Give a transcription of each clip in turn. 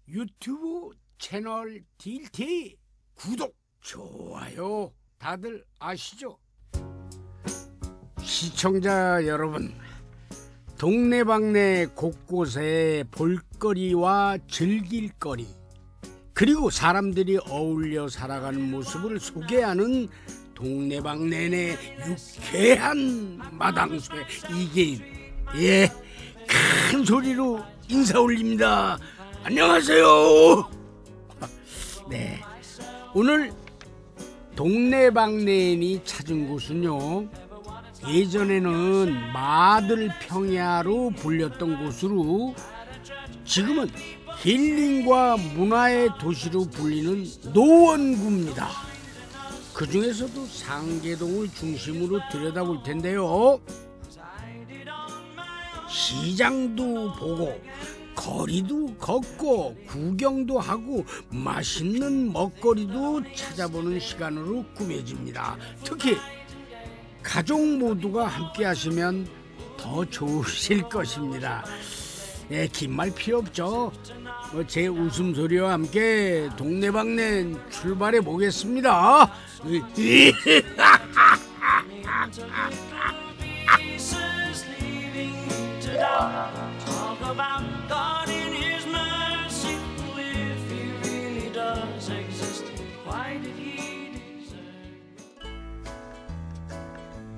유튜브 채널 딜티 구독, 좋아요 다들 아시죠? 시청자 여러분, 동네방네 곳곳에 볼거리와 즐길거리, 그리고 사람들이 어울려 살아가는 모습을 소개하는 동네방네의 유쾌한 마당쇠 이계인, 큰 소리로 인사 올립니다. 안녕하세요. 네, 오늘 동네방네인이 찾은 곳은요, 예전에는 마들평야로 불렸던 곳으로 지금은 힐링과 문화의 도시로 불리는 노원구입니다. 그 중에서도 상계동을 중심으로 들여다볼 텐데요, 시장도 보고 거리도 걷고 구경도 하고 맛있는 먹거리도 찾아보는 시간으로 꾸며집니다. 특히 가족 모두가 함께 하시면 더 좋으실 것입니다. 긴 말 필요 없죠. 제 웃음소리와 함께 동네방네 출발해 보겠습니다.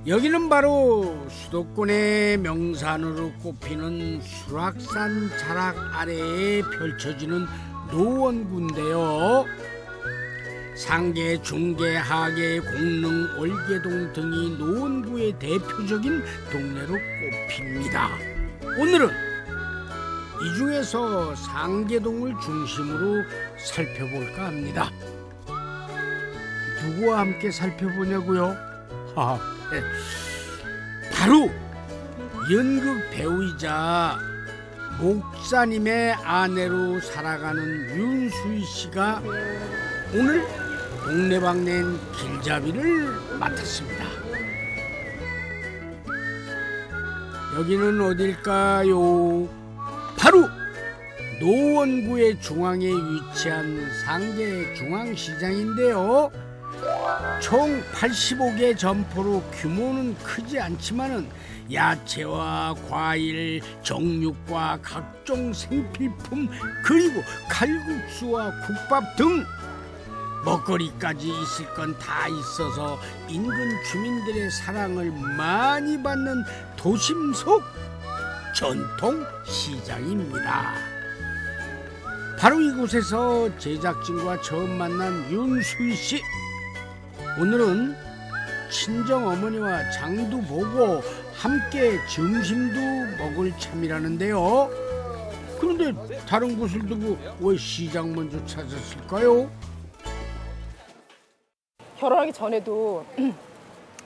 여기는 바로 수도권의 명산으로 꼽히는 수락산 자락 아래에 펼쳐지는 노원구인데요, 상계, 중계, 하계, 공릉, 월계동 등이 노원구의 대표적인 동네로 꼽힙니다. 오늘은 이 중에서 상계동을 중심으로 살펴볼까 합니다. 누구와 함께 살펴보냐고요? 바로 연극 배우이자 목사님의 아내로 살아가는 윤수희 씨가 오늘 동네방네 길잡이를 맡았습니다. 여기는 어딜까요? 바로 노원구의 중앙에 위치한 상계중앙시장인데요, 총 85개 점포로 규모는 크지 않지만은 야채와 과일, 정육과 각종 생필품, 그리고 칼국수와 국밥 등 먹거리까지 있을 건 다 있어서 인근 주민들의 사랑을 많이 받는 도심 속 전통 시장입니다. 바로 이곳에서 제작진과 처음 만난 윤수희 씨. 오늘은 친정어머니와 장도 보고 함께 점심도 먹을 참이라는데요, 그런데 다른 곳을 두고 왜 시장 먼저 찾았을까요? 결혼하기 전에도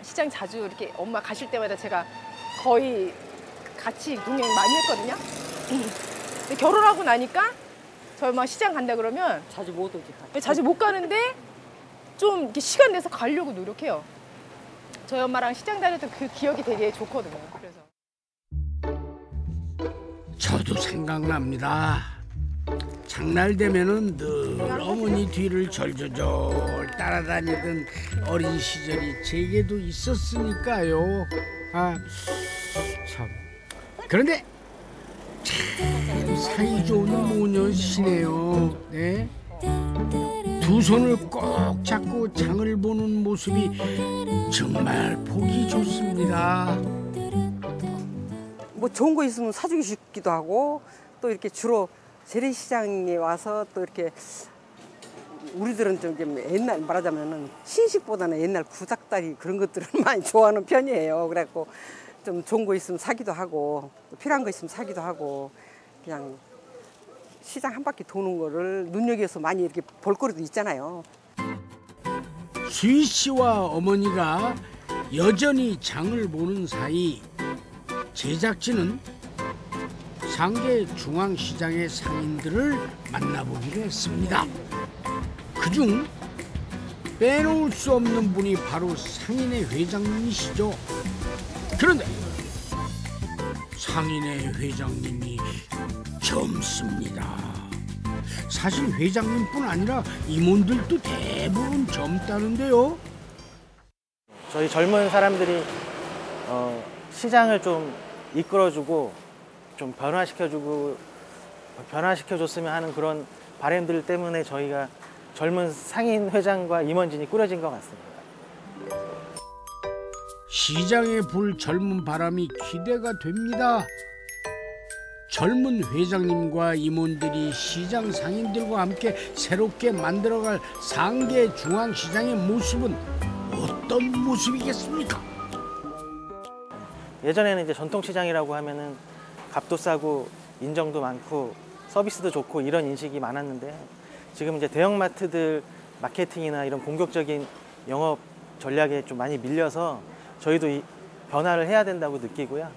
시장 자주 이렇게 엄마 가실 때마다 제가 거의 같이 동행 많이 했거든요. 근데 결혼하고 나니까 저희 엄마 시장 간다 그러면 자주 못 오지. 자주 못 가는데 좀 이렇게 시간 내서 가려고 노력해요. 저희 엄마랑 시장 다녔던 그 기억이 되게 좋거든요. 그래서 저도 생각납니다. 장날 되면은 늘 어머니 뒤를 절절절 따라다니던 어린 시절이 제게도 있었으니까요. 참, 그런데 참 사이 좋은 모녀시네요. 네? 두 손을 꼭 잡고 장을 보는 모습이 정말 보기 좋습니다. 뭐 좋은 거 있으면 사주기 싶기도 하고, 또 이렇게 주로 재래시장에 와서 또 이렇게 우리들은 좀 옛날 말하자면은 신식보다는 옛날 구작다리 그런 것들을 많이 좋아하는 편이에요. 그래갖고 좀 좋은 거 있으면 사기도 하고, 필요한 거 있으면 사기도 하고, 그냥 시장 한 바퀴 도는 거를 눈여겨서 많이 이렇게 볼거리도 있잖아요. 수희 씨와 어머니가 여전히 장을 보는 사이 제작진은 상계중앙시장의 상인들을 만나보기로 했습니다. 그중 빼놓을 수 없는 분이 바로 상인의 회장님이시죠. 그런데 상인의 회장님이 젊습니다. 사실 회장님뿐 아니라 임원들도 대부분 젊다는데요. 저희 젊은 사람들이 시장을 좀 이끌어주고 좀 변화시켜줬으면 하는 그런 바람들 때문에 저희가 젊은 상인 회장과 임원진이 꾸려진 것 같습니다. 시장에 불 젊은 바람이 기대가 됩니다. 젊은 회장님과 임원들이 시장 상인들과 함께 새롭게 만들어갈 상계 중앙시장의 모습은 어떤 모습이겠습니까? 예전에는 이제 전통시장이라고 하면은 값도 싸고 인정도 많고 서비스도 좋고 이런 인식이 많았는데 지금 이제 대형마트들 마케팅이나 이런 공격적인 영업 전략에 좀 많이 밀려서 저희도 이 변화를 해야 된다고 느끼고요.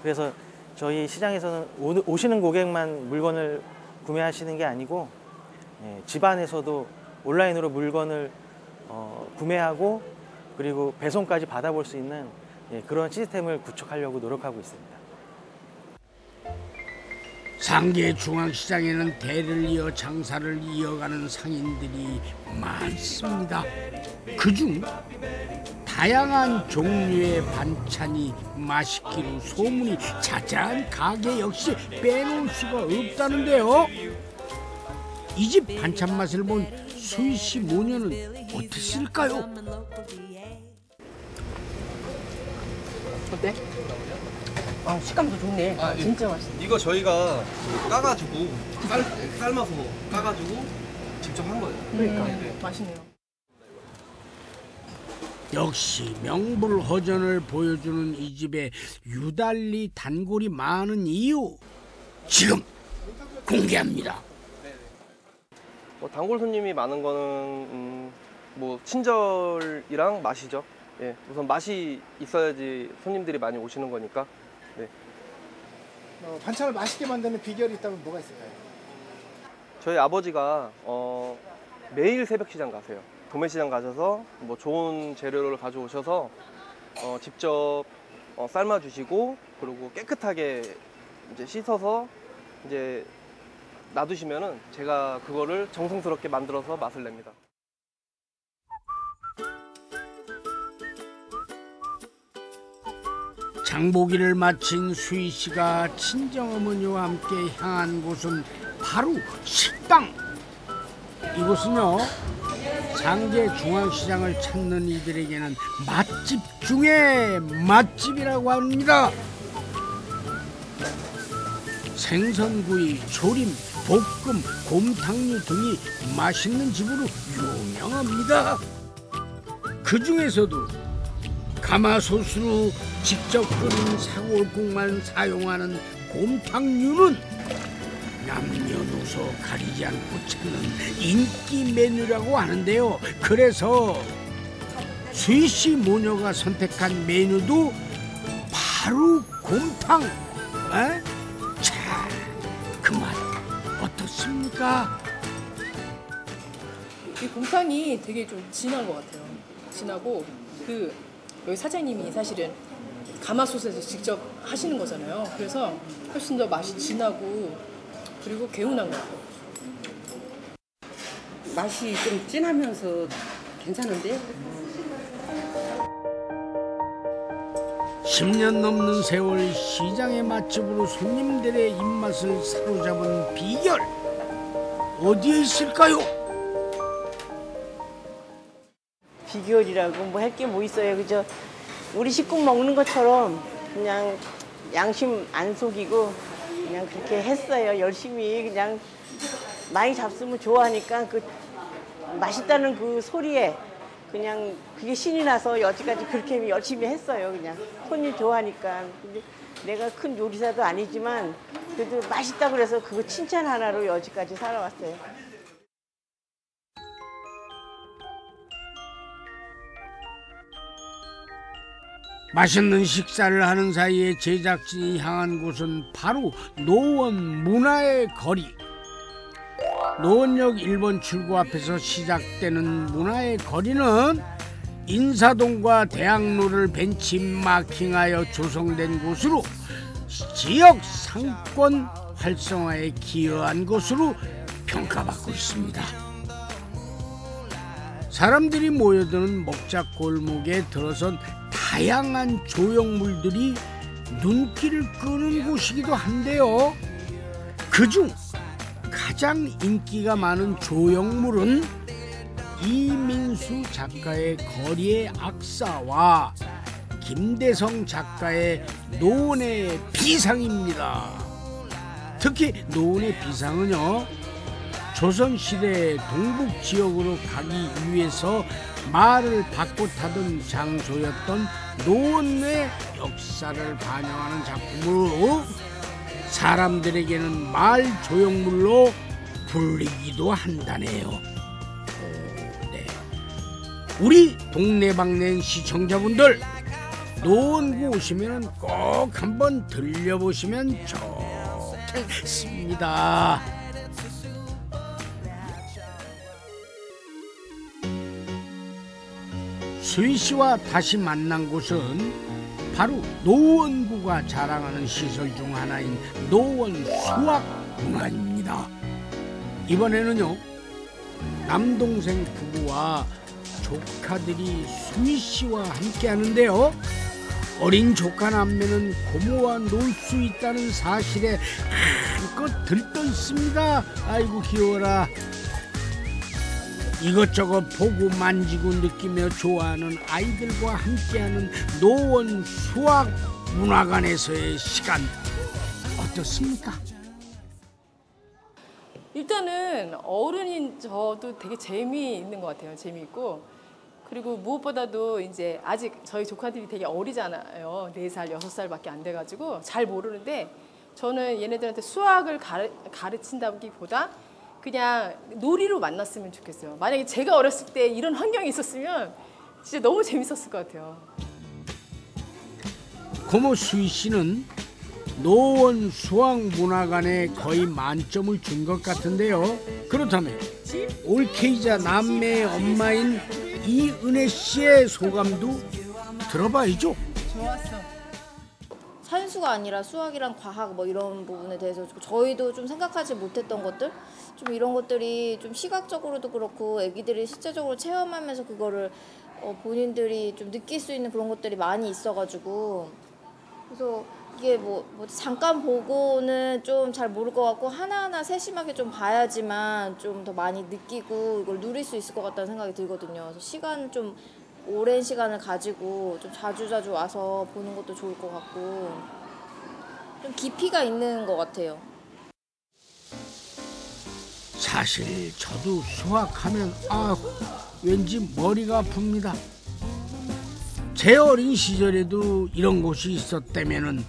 그래서 저희 시장에서는 오시는 고객만 물건을 구매하시는 게 아니고 집 안에서도 온라인으로 물건을 구매하고 그리고 배송까지 받아볼 수 있는 그런 시스템을 구축하려고 노력하고 있습니다. 상계 중앙시장에는 대를 이어 장사를 이어가는 상인들이 많습니다. 그중 다양한 종류의 반찬이 맛있기로 소문이 자자한 가게 역시 빼놓을 수가 없다는데요. 이 집 반찬 맛을 본 수희 씨 모녀는 어땠을까요? 어때? 식감도 좋네. 진짜 맛있어. 이거 저희가 까가지고 삶아서 까가지고 직접 한 거예요. 그러니까 맛있네요. 역시 명불허전을 보여주는 이 집에 유달리 단골이 많은 이유 지금 공개합니다. 단골 손님이 많은 거는 뭐 친절이랑 맛이죠. 예, 우선 맛이 있어야지 손님들이 많이 오시는 거니까. 네. 반찬을 맛있게 만드는 비결이 있다면 뭐가 있을까요? 저희 아버지가 매일 새벽 시장 가세요. 도매시장 가셔서 뭐 좋은 재료를 가져오셔서 직접 삶아주시고 그리고 깨끗하게 이제 씻어서 이제 놔두시면은 제가 그거를 정성스럽게 만들어서 맛을 냅니다. 장보기를 마친 수희 씨가 친정어머니와 함께 향한 곳은 바로 식당. 이곳은요, 상계 중앙시장을 찾는 이들에게는 맛집 중에 맛집이라고 합니다. 생선구이, 조림, 볶음, 곰탕류 등이 맛있는 집으로 유명합니다. 그 중에서도 가마솥으로 직접 끓인 사골국만 사용하는 곰탕류는 남녀노소 가리지 않고 찾는 인기 메뉴라고 하는데요. 그래서 수희 씨 모녀가 선택한 메뉴도 바로 곰탕. 자, 그 맛 어떻습니까? 이 곰탕이 되게 좀 진한 것 같아요. 진하고 여기 사장님이 사실은 가마솥에서 직접 하시는 거잖아요. 그래서 훨씬 더 맛이 진하고 그리고 개운한 것 같아요. 맛이 좀 진하면서 괜찮은데요? 10년 넘는 세월 시장의 맛집으로 손님들의 입맛을 사로잡은 비결 어디에 있을까요? 비결이라고 뭐 할 게 뭐 있어요. 그죠? 우리 식구 먹는 것처럼 그냥 양심 안 속이고 그냥 그렇게 했어요. 열심히 그냥 많이 잡수면 좋아하니까 그 맛있다는 그 소리에 그냥 그게 신이 나서 여지까지 그렇게 열심히 했어요. 그냥 손님 좋아하니까. 근데 내가 큰 요리사도 아니지만 그래도 맛있다 그래서 그거 칭찬 하나로 여지까지 살아왔어요. 맛있는 식사를 하는 사이에 제작진이 향한 곳은 바로 노원 문화의 거리. 노원역 1번 출구 앞에서 시작되는 문화의 거리는 인사동과 대학로를 벤치마킹하여 조성된 곳으로 지역 상권 활성화에 기여한 것으로 평가받고 있습니다. 사람들이 모여드는 먹자 골목에 들어선 다양한 조형물들이 눈길을 끄는 곳이기도 한데요. 그중 가장 인기가 많은 조형물은 이민수 작가의 거리의 악사와 김대성 작가의 노원의 비상입니다. 특히 노원의 비상은요, 조선시대 동북 지역으로 가기 위해서 말을 받고 타던 장소였던 노원의 역사를 반영하는 작품으로 사람들에게는 말 조형물로 불리기도 한다네요. 네. 우리 동네방네 시청자분들, 노원구 오시면 꼭 한번 들려보시면 좋겠습니다. 수희 씨와 다시 만난 곳은 바로 노원구가 자랑하는 시설 중 하나인 노원수학문화입니다. 이번에는요, 남동생 부부와 조카들이 수희 씨와 함께 하는데요. 어린 조카 남매는 고모와 놀 수 있다는 사실에 한껏 들떠 있습니다. 아이고 귀여워라. 이것저것 보고 만지고 느끼며 좋아하는 아이들과 함께하는 노원 수학문화관에서의 시간 어떻습니까? 일단은 어른인 저도 되게 재미있는 것 같아요. 재미있고, 그리고 무엇보다도 이제 아직 저희 조카들이 되게 어리잖아요. 4살, 6살밖에 안 돼가지고 잘 모르는데, 저는 얘네들한테 수학을 가르친다기보다 그냥 놀이로 만났으면 좋겠어요. 만약에 제가 어렸을 때 이런 환경이 있었으면 진짜 너무 재밌었을 것 같아요. 고모 수희 씨는 노원 수학문화관에 거의 만점을 준 것 같은데요. 그렇다면 올케이자 남매의 엄마인 이은혜 씨의 소감도 들어봐야죠. 좋았어. 산수가 아니라 수학이랑 과학 뭐 이런 부분에 대해서 저희도 좀 생각하지 못했던 것들, 좀 이런 것들이 좀 시각적으로도 그렇고 애기들이 실제적으로 체험하면서 그거를 본인들이 좀 느낄 수 있는 그런 것들이 많이 있어가지고, 그래서 이게 뭐 잠깐 보고는 좀 잘 모를 것 같고 하나하나 세심하게 좀 봐야지만 좀 더 많이 느끼고 이걸 누릴 수 있을 것 같다는 생각이 들거든요. 그래서 좀 오랜 시간을 가지고 좀 자주자주 와서 보는 것도 좋을 것 같고, 좀 깊이가 있는 것 같아요. 사실 저도 수학하면 왠지 머리가 아픕니다. 제 어린 시절에도 이런 곳이 있었다면은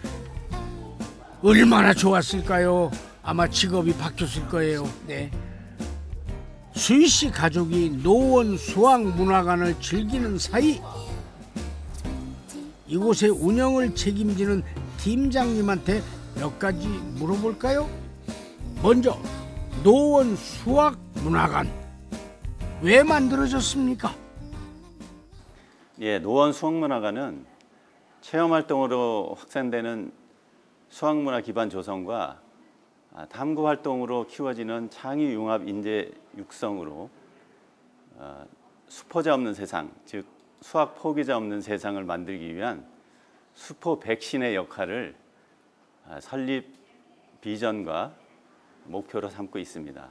얼마나 좋았을까요? 아마 직업이 바뀌었을 거예요. 네. 수희 씨 가족이 노원 수학문화관을 즐기는 사이 이곳의 운영을 책임지는 팀장님한테 몇 가지 물어볼까요? 먼저 노원 수학문화관 왜 만들어졌습니까? 예, 노원 수학문화관은 체험활동으로 확산되는 수학문화 기반 조성과 탐구 활동으로 키워지는 창의 융합 인재 육성으로 수포자 없는 세상, 즉 수학 포기자 없는 세상을 만들기 위한 수포 백신의 역할을 설립 비전과 목표로 삼고 있습니다.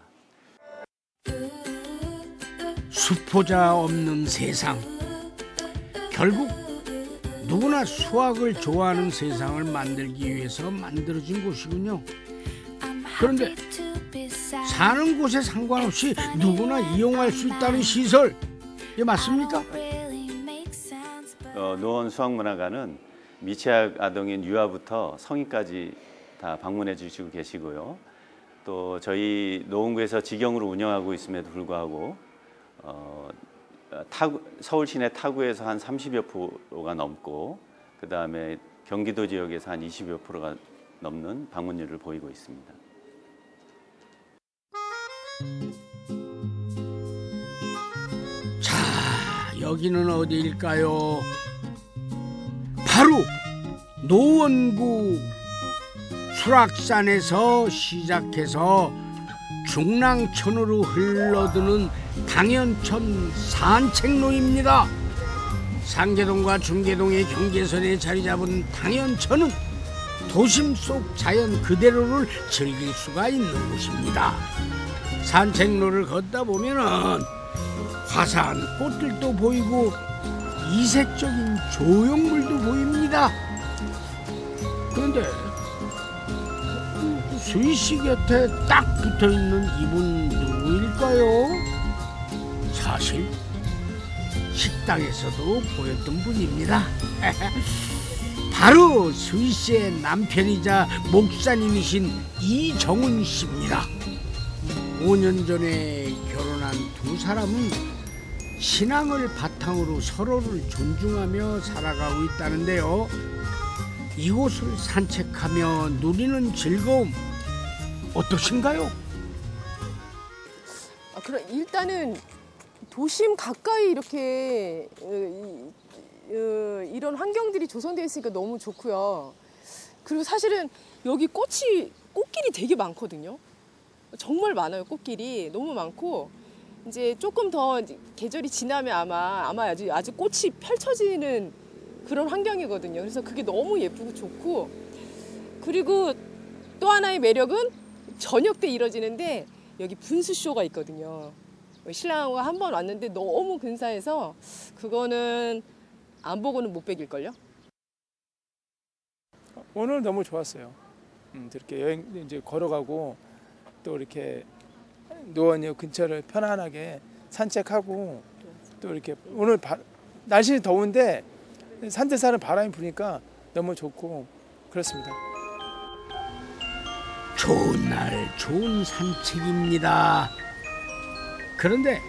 수포자 없는 세상, 결국 누구나 수학을 좋아하는 세상을 만들기 위해서 만들어진 곳이군요. 그런데 사는 곳에 상관없이 누구나 이용할 수 있다는 시설, 이게 맞습니까? 노원 수학문화관은 미취학 아동인 유아부터 성인까지 다 방문해 주시고 계시고요. 또 저희 노원구에서 직영으로 운영하고 있음에도 불구하고 서울 시내 타구에서 한 30여 프로가 넘고, 그 다음에 경기도 지역에서 한 20여 프로가 넘는 방문율을 보이고 있습니다. 자, 여기는 어디일까요? 바로 노원구 수락산에서 시작해서 중랑천으로 흘러드는 당연천 산책로입니다. 상계동과 중계동의 경계선에 자리 잡은 당연천은 도심 속 자연 그대로를 즐길 수가 있는 곳입니다. 산책로를 걷다 보면은 화사한 꽃들도 보이고 이색적인 조형물도 보입니다. 그런데 수희 씨 곁에 딱 붙어있는 이분 누구일까요? 사실 식당에서도 보였던 분입니다. 바로 수희 씨의 남편이자 목사님이신 이정훈 씨입니다. 5년 전에 결혼한 두 사람은 신앙을 바탕으로 서로를 존중하며 살아가고 있다는데요. 이곳을 산책하며 누리는 즐거움 어떠신가요? 그럼 일단은 도심 가까이 이렇게 이런 환경들이 조성되어 있으니까 너무 좋고요. 그리고 사실은 여기 꽃길이 되게 많거든요. 정말 많아요. 꽃길이 너무 많고 이제 조금 더 계절이 지나면 아마 아주 꽃이 펼쳐지는 그런 환경이거든요. 그래서 그게 너무 예쁘고 좋고, 그리고 또 하나의 매력은 저녁 때 이뤄지는데 여기 분수쇼가 있거든요. 신랑하고 한 번 왔는데 너무 근사해서 그거는 안 보고는 못 베길걸요? 오늘 너무 좋았어요. 이렇게 여행 이제 걸어가고 또 이렇게 노원역 근처를 편안하게 산책하고 또 이렇게 오늘 날씨는 더운데 산뜻하는 바람이 부니까 너무 좋고 그렇습니다. 좋은 날 좋은 산책입니다. 그런데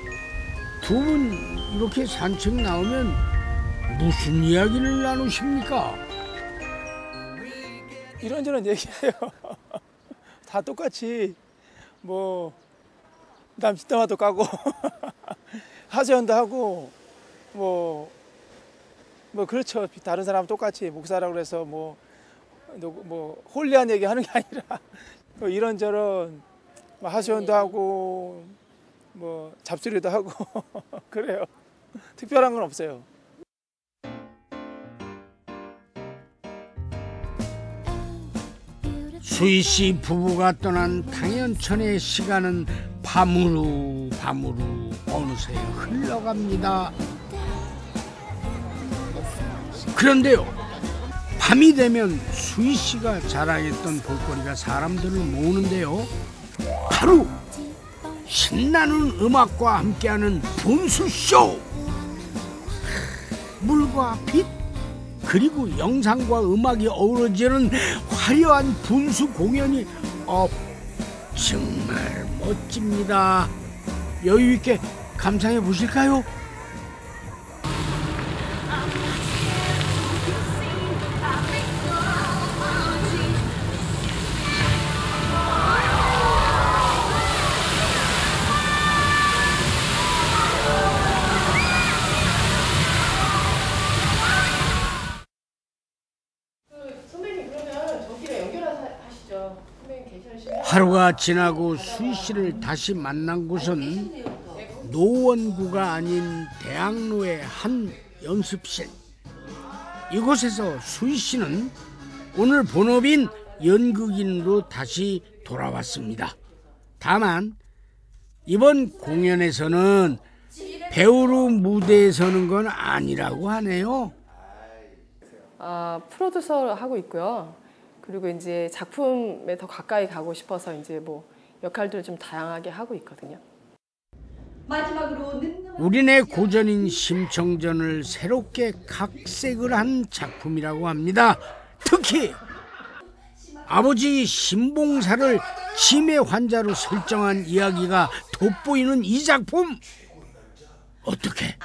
두 분 이렇게 산책 나오면 무슨 이야기를 나누십니까? 이런저런 얘기해요. 다 똑같이 뭐 남 뒷담화도 까고 하소연도 하고 뭐 그렇죠. 다른 사람 똑같이 목사라고 그래서 뭐 홀리한 얘기 하는 게 아니라 뭐 이런저런 하소연도 하고 뭐 잡소리도 하고 그래요. 특별한 건 없어요. 수희 씨 부부가 떠난 당연천의 시간은 밤으로 어느새 흘러갑니다. 그런데요, 밤이 되면 수희 씨가 자랑했던 볼거리가 사람들을 모으는데요. 바로 신나는 음악과 함께하는 분수쇼! 물과 빛, 그리고 영상과 음악이 어우러지는 화려한 분수 공연이 정말 멋집니다. 여유 있게 감상해 보실까요? 하루가 지나고 수희 씨를 다시 만난 곳은 노원구가 아닌 대학로의 한 연습실. 이곳에서 수희 씨는 오늘 본업인 연극인으로 다시 돌아왔습니다. 다만 이번 공연에서는 배우로 무대에 서는 건 아니라고 하네요. 프로듀서 하고 있고요. 그리고 이제 작품에 더 가까이 가고 싶어서 이제 뭐 역할들을 좀 다양하게 하고 있거든요. 우리네 고전인 심청전을 새롭게 각색을 한 작품이라고 합니다. 특히 아버지 신봉사를 치매 환자로 설정한 이야기가 돋보이는 이 작품, 어떻게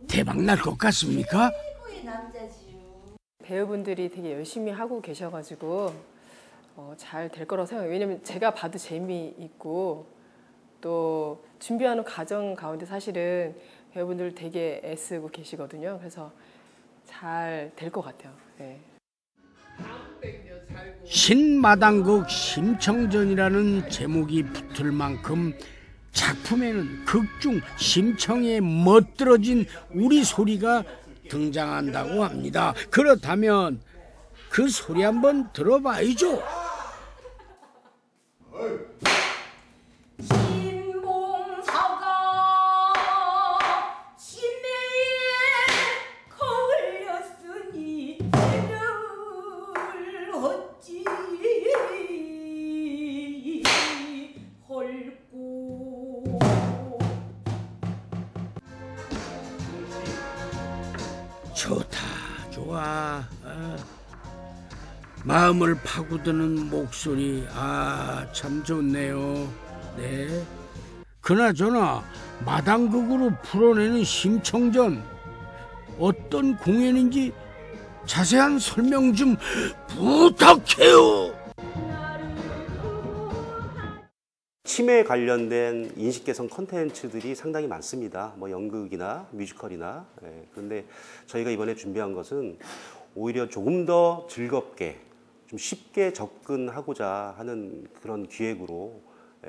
대박 날 것 같습니까? 배우분들이 되게 열심히 하고 계셔가지고 잘 될 거라고 생각해요. 왜냐면 제가 봐도 재미있고 또 준비하는 과정 가운데 사실은 배우분들 되게 애쓰고 계시거든요. 그래서 잘 될 것 같아요. 네. 신마당극 심청전이라는 제목이 붙어 붙을 만큼 작품에는 극중 심청에 멋들어진 우리 소리가 등장한다고 합니다. 그렇다면 그 소리 한번 들어봐야죠. 좋다, 좋아. 마음을 파고드는 목소리, 참 좋네요. 네. 그나저나 마당극으로 풀어내는 심청전, 어떤 공연인지 자세한 설명 좀 부탁해요. 치매에 관련된 인식 개선 콘텐츠들이 상당히 많습니다. 뭐 연극이나 뮤지컬이나. 그런데 저희가 이번에 준비한 것은 오히려 조금 더 즐겁게 좀 쉽게 접근하고자 하는 그런 기획으로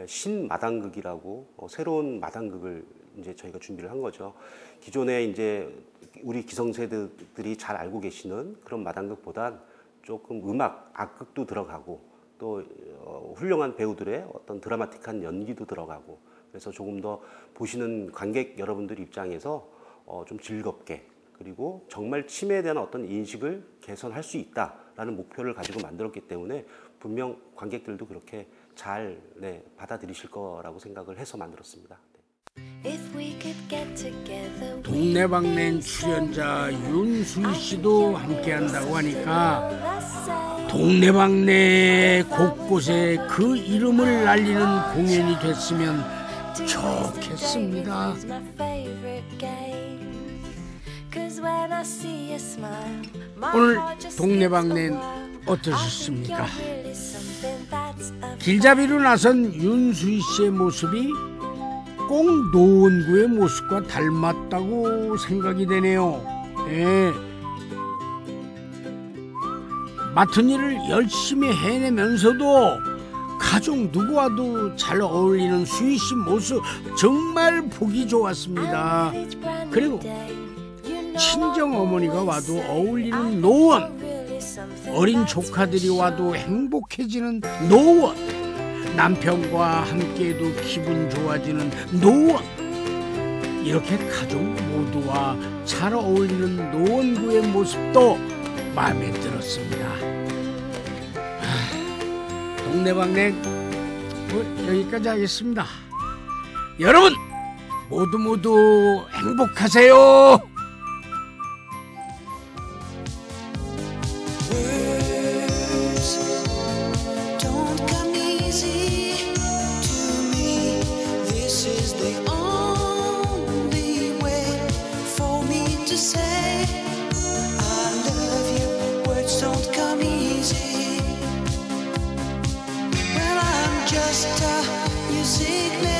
신마당극이라고 새로운 마당극을 이제 저희가 준비를 한 거죠. 기존에 이제 우리 기성세대들이 잘 알고 계시는 그런 마당극보단 조금 음악, 악극도 들어가고 또 훌륭한 배우들의 어떤 드라마틱한 연기도 들어가고, 그래서 조금 더 보시는 관객 여러분들 입장에서 좀 즐겁게, 그리고 정말 치매에 대한 어떤 인식을 개선할 수 있다라는 목표를 가지고 만들었기 때문에 분명 관객들도 그렇게 잘 받아들이실 거라고 생각을 해서 만들었습니다. 동네방네 출연자 윤수희 씨도 함께한다고 하니까 동네방네 곳곳에 그 이름을 날리는 공연이 됐으면 좋겠습니다. 오늘 동네방네 어떠셨습니까? 길잡이로 나선 윤수희 씨의 모습이 꼭 노원구의 모습과 닮았다고 생각이 되네요. 맡은 일을 열심히 해내면서도 가족 누구와도 잘 어울리는 수희 씨 모습 정말 보기 좋았습니다. 그리고 친정 어머니가 와도 어울리는 노원, 어린 조카들이 와도 행복해지는 노원, 남편과 함께해도 기분 좋아지는 노원, 이렇게 가족 모두와 잘 어울리는 노원구의 모습도 마음에 들었습니다. 동네방네 여기까지 하겠습니다. 여러분 모두 행복하세요. Just a music